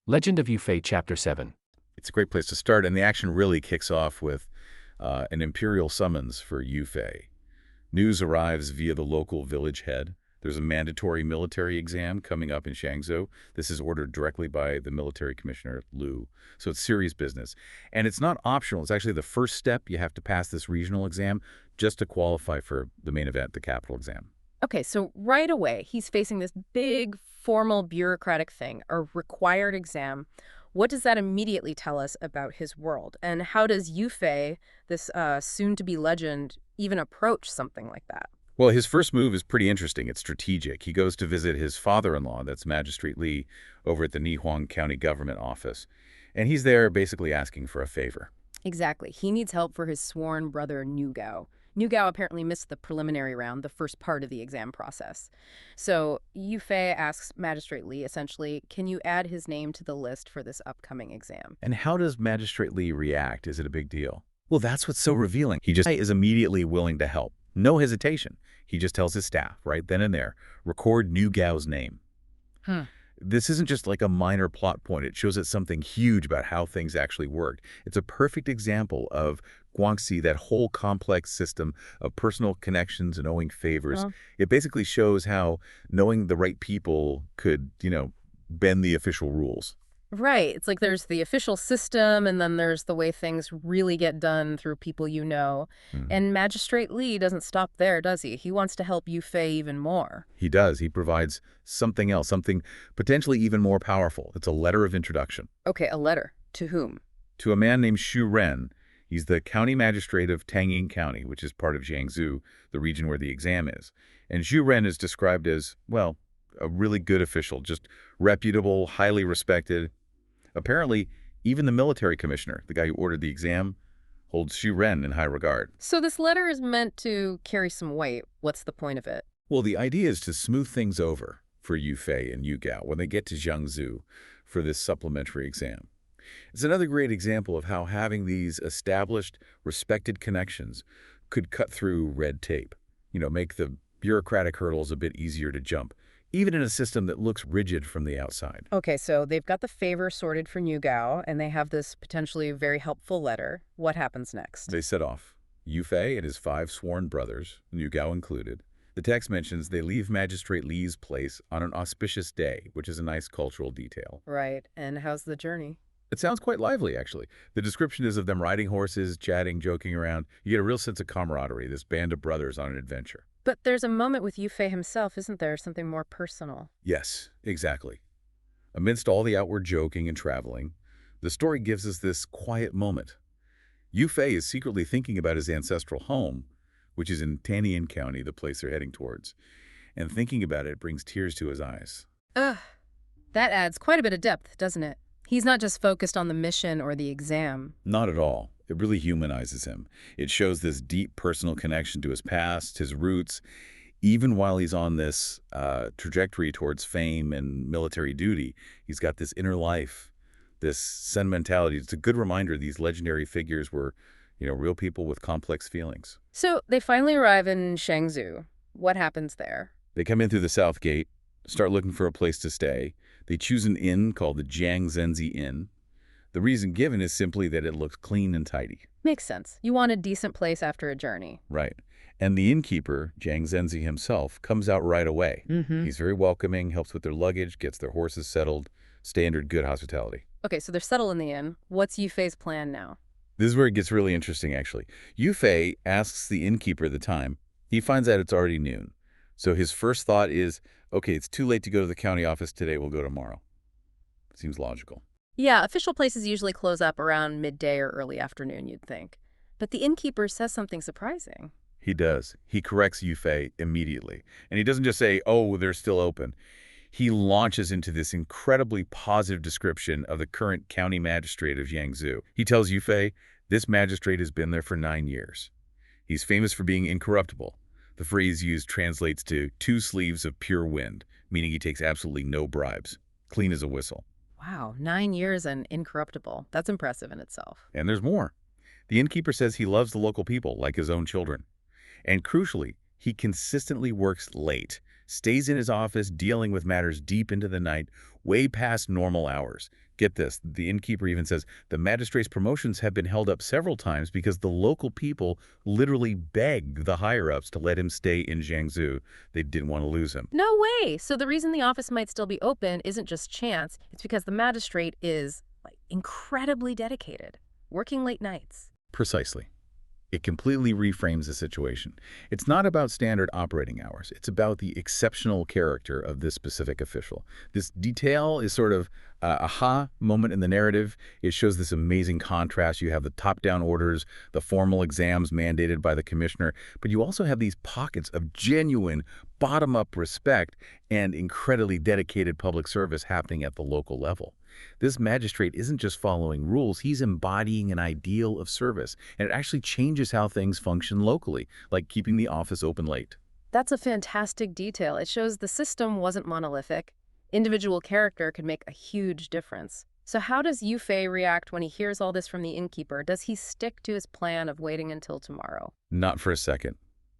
Legend of Yufei, Chapter 7. It's a great place to start, and the action really kicks off with an imperial summons for Yufei. News arrives via the local village head. There's a mandatory military exam coming up in Shangzhou. This is ordered directly by the military commissioner, Liu. So it's serious business. And it's not optional. It's actually the first step. You have to pass this regional exam just to qualify for the main event, the capital exam. Okay, so right away, he's facing this big, formal bureaucratic thing, a required exam. What does that immediately tell us about his world? And how does Yufei, this soon-to-be legend, even approach something like that? Well, his first move is pretty interesting. It's strategic. He goes to visit his father-in-law, that's Magistrate Li, over at the Nihuang County Government Office. And he's there basically asking for a favor. Exactly. He needs help for his sworn brother, Niu Gao. Niu Gao apparently missed the preliminary round, the first part of the exam process. So Yufei asks Magistrate Li, essentially, can you add his name to the list for this upcoming exam? And how does Magistrate Li react? Is it a big deal? Well, that's what's so revealing. He just is immediately willing to help. No hesitation. He just tells his staff, right then and there, record Niu Gao's name. This isn't just like a minor plot point. It shows us something huge about how things actually worked. It's a perfect example of Guangxi, that whole complex system of personal connections and owing favors. Well, It basically shows how knowing the right people could, bend the official rules. right. It's like there's the official system, and then there's the way things really get done through people you know. Mhm. And Magistrate Li doesn't stop there, does he? He wants to help Yufei even more. He does. He provides something else, something potentially even more powerful. It's a letter of introduction Okay, a letter. To whom? to a man named Xu Ren. He's the county magistrate of Tangying County, which is part of Jiangsu, the region where the exam is. And Xu Ren is described as, well, a really good official, just reputable, highly respected. Apparently, even the military commissioner, the guy who ordered the exam, holds Xu Ren in high regard. So this letter is meant to carry some weight. What's the point of it? Well, the idea is to smooth things over for Yufei and Yu Gao when they get to Jiangsu for this supplementary exam. It's another great example of how having these established, respected connections could cut through red tape, make the bureaucratic hurdles a bit easier to jump, even in a system that looks rigid from the outside. Okay, so they've got the favor sorted for Niu Gao, and they have this potentially very helpful letter. What happens next? They set off. Yufei and his 5 sworn brothers, Yu Gao included. The text mentions they leave Magistrate Li's place on an auspicious day, which is a nice cultural detail. Right, and how's the journey? It sounds quite lively, actually. The description is of them riding horses, chatting, joking around. You get a real sense of camaraderie, this band of brothers on an adventure. But there's a moment with Yufei himself, isn't there? Something more personal. Yes, exactly. Amidst all the outward joking and traveling, the story gives us this quiet moment. Yufei is secretly thinking about his ancestral home, which is in Tanian County, the place they're heading towards. And thinking about it brings tears to his eyes. Ugh, that adds quite a bit of depth, doesn't it? He's not just focused on the mission or the exam. Not at all. It really humanizes him. It shows this deep personal connection to his past, his roots, even while he's on this trajectory towards fame and military duty. He's got this inner life, this sentimentality. It's a good reminder these legendary figures were, real people with complex feelings. So they finally arrive in Shangzhou. What happens there? They come in through the south gate, start looking for a place to stay. They choose an inn called the Jiang Zhenzi Inn. The reason given is simply that it looks clean and tidy. Makes sense. You want a decent place after a journey. Right. And the innkeeper, Jiang Zhenzi himself, comes out right away. He's very welcoming, helps with their luggage, gets their horses settled, standard good hospitality. Okay, so they're settled in the inn. What's Yufei's plan now? This is where it gets really interesting, actually. Yufei asks the innkeeper the time. He finds out it's already noon. So his first thought is, okay, it's too late to go to the county office today, we'll go tomorrow. Seems logical. Yeah, official places usually close up around midday or early afternoon, you'd think. But the innkeeper says something surprising. He does. He corrects Yufei immediately. And he doesn't just say, oh, they're still open. He launches into this incredibly positive description of the current county magistrate of Jiangsu. He tells Yufei, this magistrate has been there for 9 years. He's famous for being incorruptible. The phrase used translates to 2 sleeves of pure wind, meaning he takes absolutely no bribes. Clean as a whistle. Wow, 9 years and incorruptible. That's impressive in itself. And there's more. The innkeeper says he loves the local people like his own children. And crucially, he consistently works late, stays in his office dealing with matters deep into the night, way past normal hours. Get this, the innkeeper even says the magistrate's promotions have been held up several times because the local people literally begged the higher-ups to let him stay in Jiangsu. They didn't want to lose him. No way! So the reason the office might still be open isn't just chance, it's because the magistrate is, like, incredibly dedicated, working late nights. Precisely. It completely reframes the situation. It's not about standard operating hours. It's about the exceptional character of this specific official. This detail is sort of a aha moment in the narrative. It shows this amazing contrast. You have the top-down orders, the formal exams mandated by the commissioner, but you also have these pockets of genuine bottom-up respect and incredibly dedicated public service happening at the local level. This magistrate isn't just following rules, he's embodying an ideal of service, and it actually changes how things function locally, like keeping the office open late. That's a fantastic detail. It shows the system wasn't monolithic. Individual character could make a huge difference. So how does Yu Fei react when he hears all this from the innkeeper? Does he stick to his plan of waiting until tomorrow? Not for a second.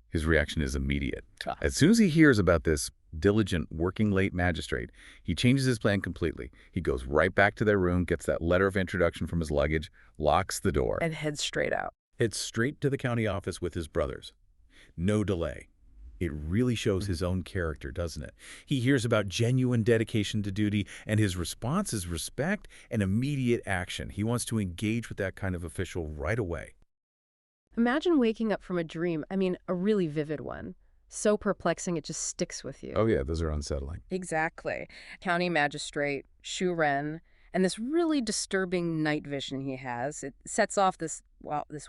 His reaction is immediate. As soon as he hears about this diligent, working late magistrate, he changes his plan completely. He goes right back to their room, gets that letter of introduction from his luggage, locks the door, And heads straight out. heads straight to the county office with his brothers. No delay. It really shows his own character, doesn't it? He hears about genuine dedication to duty, and his response is respect and immediate action. He wants to engage with that kind of official right away. Imagine waking up from a dream, a really vivid one. So perplexing it just sticks with you. Oh yeah, those are unsettling. Exactly. County magistrate, Shu Ren, and this really disturbing night vision he has. It sets off this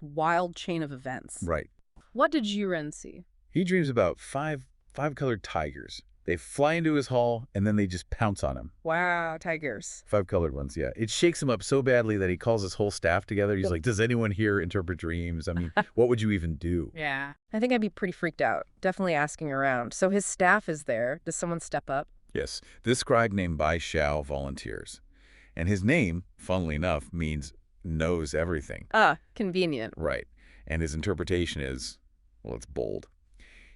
wild chain of events. Right. What did Xu Ren see? He dreams about five-colored tigers. They fly into his hall, and then they just pounce on him. Wow, tigers. 5 colored ones, yeah. It shakes him up so badly that he calls his whole staff together. He's like, does anyone here interpret dreams? I mean, what would you even do? Yeah. I think I'd be pretty freaked out. Definitely asking around. So his staff is there. Does someone step up? Yes, this scribe named Bai Xiao volunteers. And his name, funnily enough, means knows everything. Ah, convenient. Right. And his interpretation is, well, it's bold.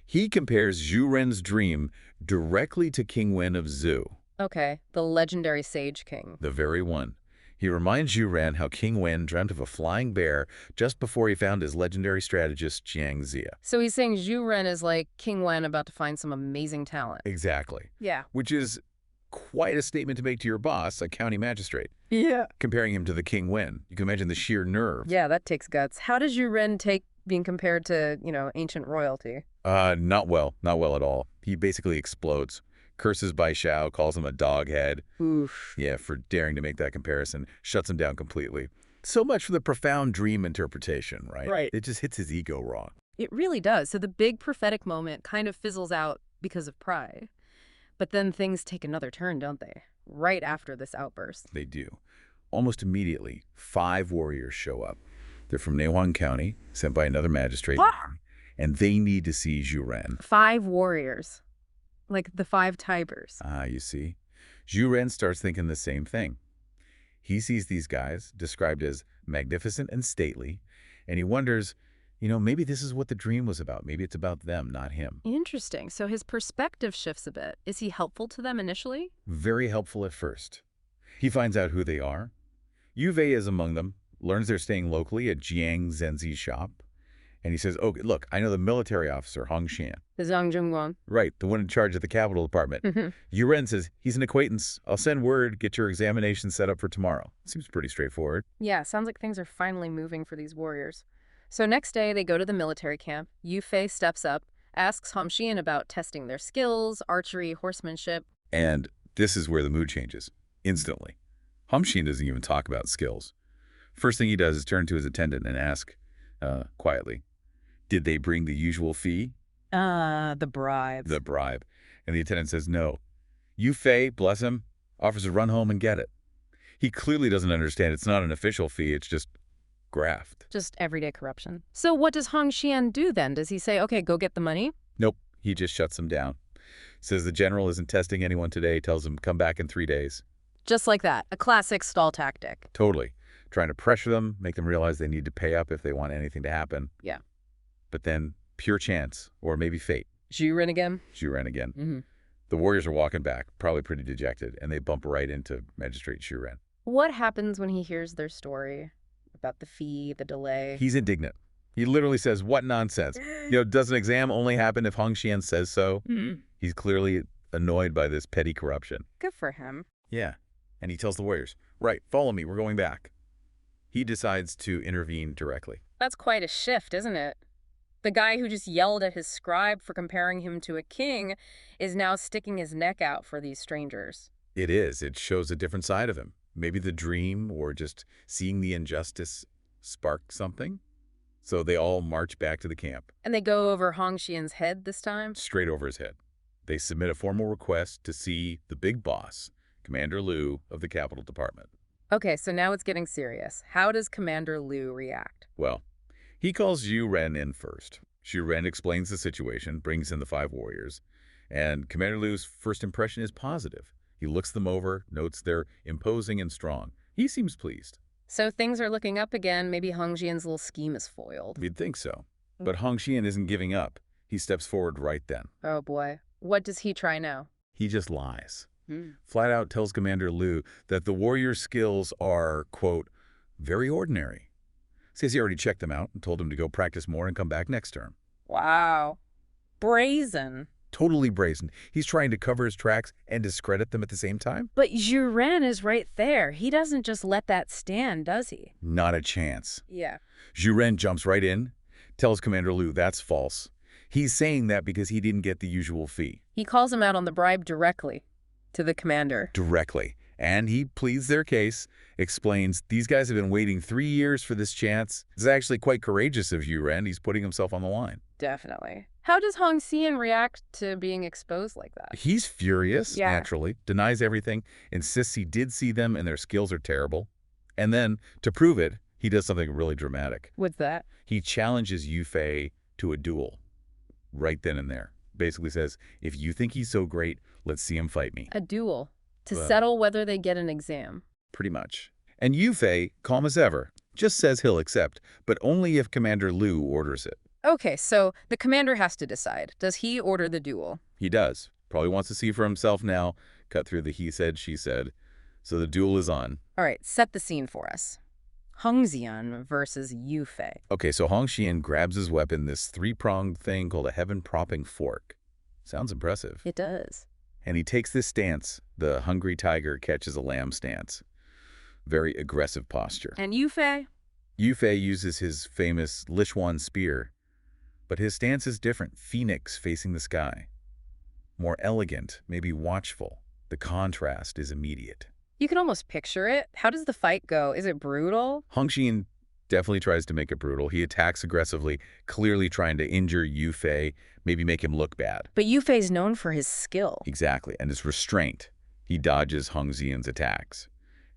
He compares Zhu Ren's dream directly to King Wen of Zhu. Okay, the legendary Sage King. The very one. He reminds Zhu Ren how King Wen dreamt of a flying bear just before he found his legendary strategist Jiang Zia. So he's saying Xu Ren is like King Wen about to find some amazing talent. Exactly. Yeah. Which is quite a statement to make to your boss, a county magistrate. Yeah. Comparing him to the King Wen. You can imagine the sheer nerve. Yeah, that takes guts. How does Xu Ren take being compared to, ancient royalty? Not well. Not well at all. He basically explodes. Curses Bai Xiao, calls him a doghead. Oof. Yeah, for daring to make that comparison. Shuts him down completely. So much for the profound dream interpretation, right? Right. It just hits his ego wrong. It really does. So the big prophetic moment kind of fizzles out because of pride. But then things take another turn, don't they? Right after this outburst. They do. Almost immediately, 5 warriors show up. They're from Neihuang County, sent by another magistrate, and they need to see Zhu Ren. 5 warriors. Like the 5 tigers. Ah, you see? Zhu Ren starts thinking the same thing. He sees these guys, described as magnificent and stately, and he wonders, maybe this is what the dream was about. Maybe it's about them, not him. Interesting. So his perspective shifts a bit. Is he helpful to them initially? Very helpful at first. He finds out who they are. Yu Fei is among them, learns they're staying locally at Jiang Zhenzi's shop, and he says, oh, look, I know the military officer, Hong Xian. The Zhang Zhongguang. Right, the one in charge of the capital department. Yu Ren says, he's an acquaintance. I'll send word, get your examination set up for tomorrow. Seems pretty straightforward. Yeah, sounds like things are finally moving for these warriors. So next day, they go to the military camp. Yu Fei steps up, asks Hong Xian about testing their skills, archery, horsemanship. And this is where the mood changes, instantly. Hong Xian doesn't even talk about skills. First thing he does is turn to his attendant and ask, quietly, did they bring the usual fee? The bribes. The bribe. And the attendant says no. Yu Fei, bless him, offers to run home and get it. He clearly doesn't understand it's not an official fee, it's just graft. Just everyday corruption. So what does Hong Xian do then? Does he say, okay, go get the money? Nope, he just shuts him down. Says the general isn't testing anyone today, tells him come back in 3 days. Just like that. A classic stall tactic. Totally. Trying to pressure them, make them realize they need to pay up if they want anything to happen. Yeah. But then, pure chance, or maybe fate. Xu Ren again? Zhu Ren again. The warriors are walking back, probably pretty dejected, and they bump right into Magistrate Xu Ren. What happens when he hears their story about the fee, the delay? He's indignant. He literally says, what nonsense? Does an exam only happen if Hong Xian says so? He's clearly annoyed by this petty corruption. Good for him. Yeah. And he tells the warriors, right, follow me, we're going back. He decides to intervene directly. That's quite a shift, isn't it? The guy who just yelled at his scribe for comparing him to a king is now sticking his neck out for these strangers. It is. It shows a different side of him. Maybe the dream or just seeing the injustice sparked something. So they all march back to the camp. And they go over Hong Xian's head this time? Straight over his head. They submit a formal request to see the big boss, Commander Liu of the Capital Department. Okay, so now it's getting serious. How does Commander Liu react? Well, he calls Xu Ren in first. Xu Ren explains the situation, brings in the 5 warriors, and Commander Liu's first impression is positive. He looks them over, notes they're imposing and strong. He seems pleased. So things are looking up again. Maybe Hong Xian's little scheme is foiled. You'd think so. But Hong Xian isn't giving up. He steps forward right then. Oh boy. What does he try now? He just lies. Flat out tells Commander Liu that the warrior skills are, quote, very ordinary. Says he already checked them out and told him to go practice more and come back next term. Wow. Brazen. Totally brazen. He's trying to cover his tracks and discredit them at the same time? But Xu Ren is right there. He doesn't just let that stand, does he? Not a chance. Yeah. Xu Ren jumps right in, tells Commander Liu that's false. He's saying that because he didn't get the usual fee. He calls him out on the bribe directly to the commander. Directly. And he pleads their case, explains these guys have been waiting 3 years for this chance. It's actually quite courageous of Xu Ren. He's putting himself on the line. Definitely. How does Hong Xian react to being exposed like that? He's furious, Yeah. naturally, denies everything, insists he did see them and their skills are terrible. And then, to prove it, he does something really dramatic. What's that? He challenges Yu Fei to a duel right then and there. Basically says, if you think he's so great, let's see him fight me. A duel. To Well- settle whether they get an exam. Pretty much. And Yu Fei, calm as ever, just says he'll accept, but only if Commander Liu orders it. Okay, so the commander has to decide. Does he order the duel? He does. Probably wants to see for himself now. Cut through the he said, she said. So the duel is on. All right, set the scene for us. Hong Xian versus Yu Fei. Okay, so Hong Xian grabs his weapon, this 3-pronged thing called a heaven-propping fork. Sounds impressive. It does. And he takes this stance, the hungry tiger catches a lamb stance. Very aggressive posture. And Yu Fei? Yu Fei uses his famous Lichuan spear, but his stance is different, phoenix facing the sky. More elegant, maybe watchful. The contrast is immediate. You can almost picture it. How does the fight go? Is it brutal? Hong Xian definitely tries to make it brutal. He attacks aggressively, clearly trying to injure Yu Fei, maybe make him look bad. But Yu Fei's known for his skill. Exactly, and his restraint. He dodges Hong Xian's attacks.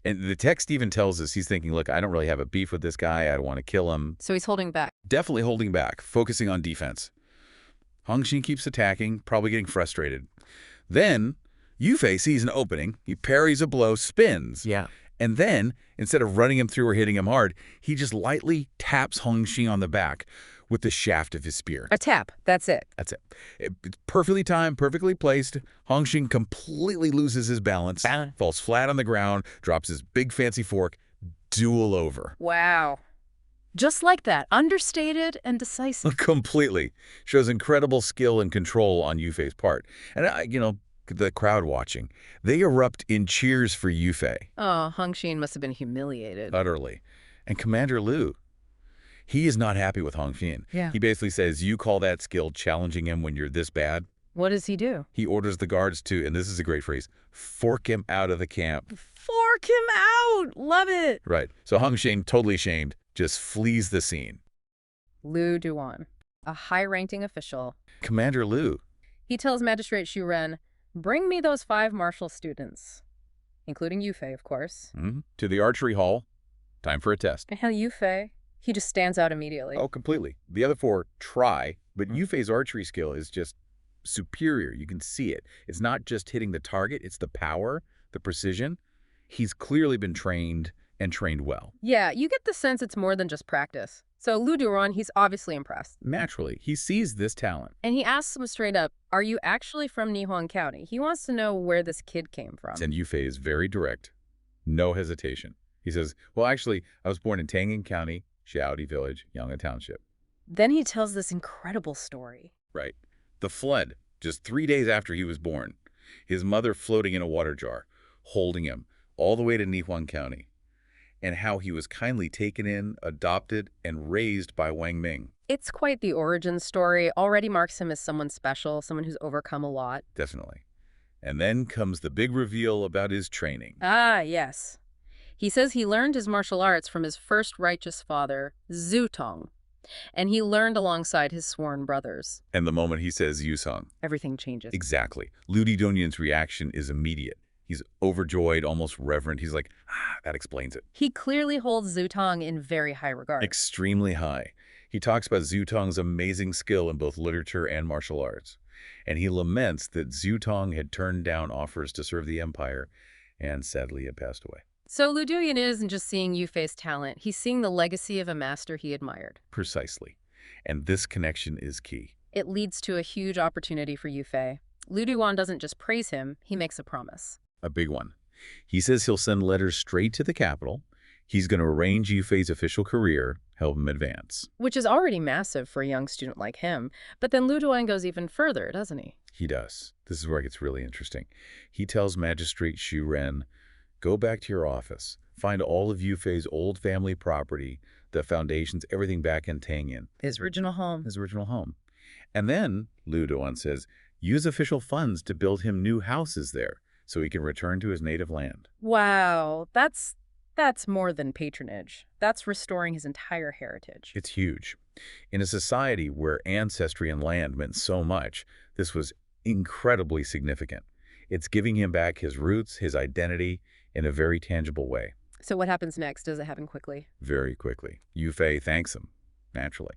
And the text even tells us he's thinking, look, I don't really have a beef with this guy. I don't want to kill him. So he's holding back. Definitely holding back, focusing on defense. Hong Xian keeps attacking, probably getting frustrated. Then, Yu Fei sees an opening. He parries a blow, spins. Yeah. And then, instead of running him through or hitting him hard, he just lightly taps Hong Xian on the back with the shaft of his spear. A tap. That's it. That's it. It's perfectly timed, perfectly placed. Hong Xian completely loses his balance, falls flat on the ground, drops his big fancy fork, duel over. Wow. Just like that. Understated and decisive. Completely. Shows incredible skill and control on Yu Fei's part. And, the crowd watching, they erupt in cheers for Yu Fei. Oh, Hong Xian must have been humiliated. Utterly. And Commander Liu, he is not happy with Hong Xian. Yeah. He basically says, you call that skill challenging him when you're this bad? What does he do? He orders the guards to, and this is a great phrase, fork him out of the camp. Fork him out! Love it! Right. So Hong Xian, totally shamed, just flees the scene. Liu Duan, a high-ranking official. Commander Liu. He tells Magistrate Xu Ren, bring me those 5 martial students, including Yu Fei, of course. To the archery hall. Time for a test. And hell, Yu Fei, he just stands out immediately. Oh, completely. The other 4 try, but Yu Fei's archery skill is just superior. You can see it. It's not just hitting the target. It's the power, the precision. He's clearly been trained and trained well. Yeah, you get the sense it's more than just practice. So Lu Duran, he's obviously impressed. Naturally, he sees this talent. And he asks him straight up, are you actually from Nihon County? He wants to know where this kid came from. And Yufei is very direct. No hesitation. He says, well, actually, I was born in Tangin County, Xiaodi Village, Yang'an Township. Then he tells this incredible story. Right. The flood, just 3 days after he was born. His mother floating in a water jar, holding him, all the way to Nihon County. And how he was kindly taken in, adopted, and raised by Wang Ming. It's quite the origin story. Already marks him as someone special, someone who's overcome a lot. Definitely. And then comes the big reveal about his training. Ah, yes. He says he learned his martial arts from his first righteous father, Zhu Tong. And he learned alongside his sworn brothers. And the moment he says Yusong. Everything changes. Exactly. Ludi Donyan's reaction is immediate. He's overjoyed, almost reverent. He's like, that explains it. He clearly holds Zhu Tong in very high regard. Extremely high. He talks about Zhu Tong's amazing skill in both literature and martial arts. And he laments that Zhu Tong had turned down offers to serve the empire and sadly had passed away. So Lu Duyan isn't just seeing Yufei's talent. He's seeing the legacy of a master he admired. Precisely. And this connection is key. It leads to a huge opportunity for Yufei. Lu Duyan doesn't just praise him, he makes a promise. A big one. He says he'll send letters straight to the capital. He's going to arrange Yufei's official career, help him advance. Which is already massive for a young student like him. But then Lu Duyan goes even further, doesn't he? He does. This is where it gets really interesting. He tells Magistrate Xu Ren, go back to your office. Find all of Yufei's old family property, the foundations, everything back in Tangyin. His original home. His original home. And then, Lu Duan says, use official funds to build him new houses there so he can return to his native land. Wow, that's more than patronage. That's restoring his entire heritage. It's huge. In a society where ancestry and land meant so much, this was incredibly significant. It's giving him back his roots, his identity, in a very tangible way. So what happens next? Does it happen quickly? Very quickly. Yufei thanks him, naturally.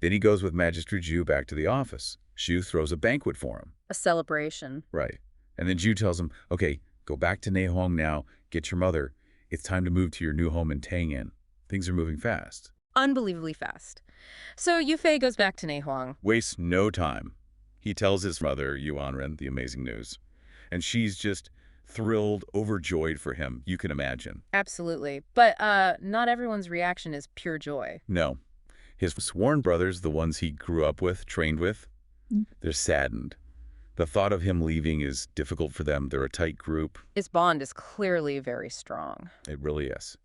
Then he goes with Magistrate Zhu back to the office. Xu throws a banquet for him. A celebration. Right. And then Zhu tells him, okay, go back to Neihong now, get your mother. It's time to move to your new home in Tangyin. Things are moving fast. Unbelievably fast. So Yufei goes back to Neihuang. Wastes no time. He tells his mother, Yuanren, the amazing news. And she's just thrilled, overjoyed for him, you can imagine. Absolutely. But not everyone's reaction is pure joy. No. His sworn brothers, the ones he grew up with, trained with, they're saddened. The thought of him leaving is difficult for them. They're a tight group. His bond is clearly very strong. It really is.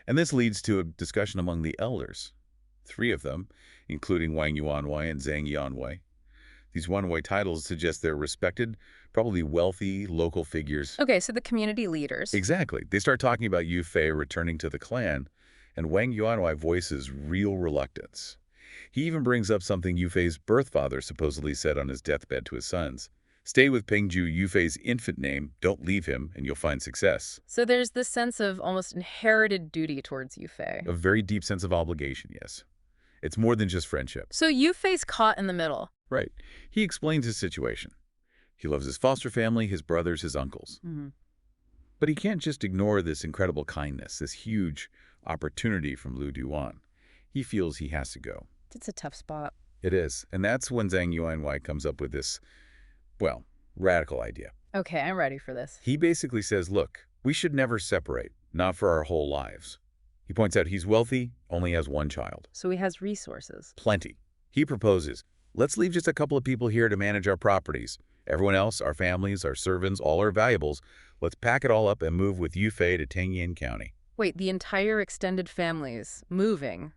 And this leads to a discussion among the elders. 3 of them, including Wang Yuanwei and Zhang Yanwei. These Wanwei titles suggest they're respected, probably wealthy, local figures. Okay, so the community leaders. Exactly. They start talking about Yufei returning to the clan, and Wang Yuanwei voices real reluctance. He even brings up something Yufei's birth father supposedly said on his deathbed to his sons. Stay with Pengju, Yufei's infant name, don't leave him, and you'll find success. So there's this sense of almost inherited duty towards Yufei. A very deep sense of obligation, yes. It's more than just friendship. So Yufei's caught in the middle. Right. He explains his situation. He loves his foster family, his brothers, his uncles. But he can't just ignore this incredible kindness, this huge opportunity from Lu Duan. He feels he has to go. It's a tough spot. It is. And that's when Zhang Yuanwei comes up with this, well, radical idea. Okay, I'm ready for this. He basically says, look, we should never separate, not for our whole lives. He points out he's wealthy, only has 1 child. So he has resources. Plenty. He proposes, let's leave just a couple of people here to manage our properties. Everyone else, our families, our servants, all our valuables, let's pack it all up and move with Yufei to Tangyin County. Wait, the entire extended family's moving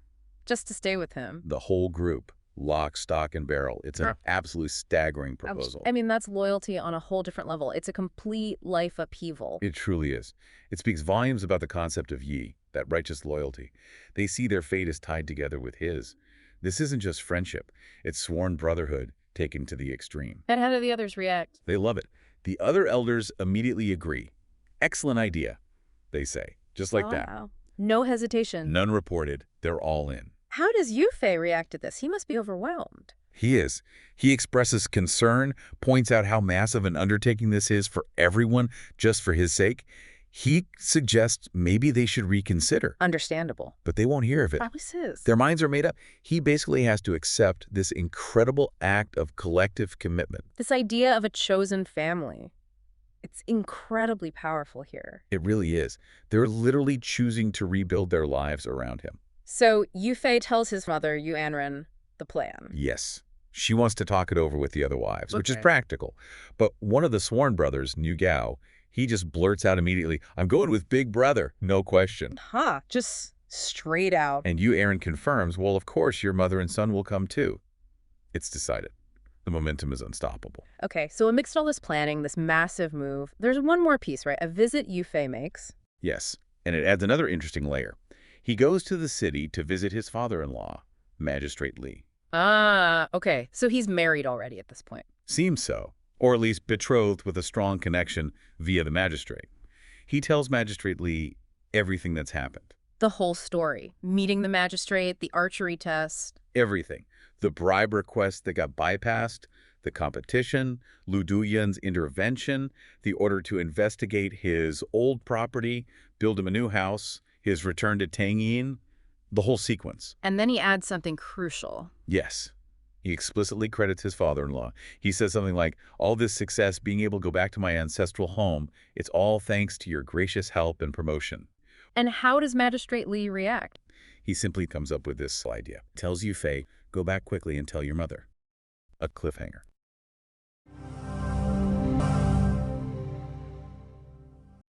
just to stay with him? The whole group, lock, stock, and barrel. It's an absolutely staggering proposal. I mean, that's loyalty on a whole different level. It's a complete life upheaval. It truly is. It speaks volumes about the concept of Yi, that righteous loyalty. They see their fate as tied together with his. This isn't just friendship. It's sworn brotherhood taken to the extreme. And how do the others react? They love it. The other elders immediately agree. Excellent idea, they say. Just like that. Wow. No hesitation. None reported. They're all in. How does Yufei react to this? He must be overwhelmed. He is. He expresses concern, points out how massive an undertaking this is for everyone, just for his sake. He suggests maybe they should reconsider, Understandable. but they won't hear of it. Always is. Their minds are made up. He basically has to accept this incredible act of collective commitment. This idea of a chosen family. It's incredibly powerful here. It really is. They're literally choosing to rebuild their lives around him. So Yufei tells his mother, Yu Anren, the plan. Yes. She wants to talk it over with the other wives, which is Okay. practical. But one of the sworn brothers, Niu Gao, he just blurts out immediately, "I'm going with Big Brother, no question." Huh, just straight out. And Yu Aaron confirms, well, of course, your mother and son will come too. It's decided. The momentum is unstoppable. Okay, so amidst all this planning, this massive move, there's one more piece, right? A visit Yufei makes. Yes, and it adds another interesting layer. He goes to the city to visit his father-in-law, Magistrate Li. Ah, okay. So he's married already at this point. Seems so, or at least betrothed with a strong connection via the magistrate. He tells Magistrate Li everything that's happened. The whole story. Meeting the magistrate, the archery test. Everything. The bribe request that got bypassed, the competition, Lu Duyan's intervention, the order to investigate his old property, build him a new house, his return to Tangyin, the whole sequence. And then he adds something crucial. Yes. He explicitly credits his father-in-law. He says something like, all this success, being able to go back to my ancestral home, it's all thanks to your gracious help and promotion. And how does Magistrate Li react? He simply comes up with this idea. Tells Yufei, go back quickly and tell your mother. A cliffhanger.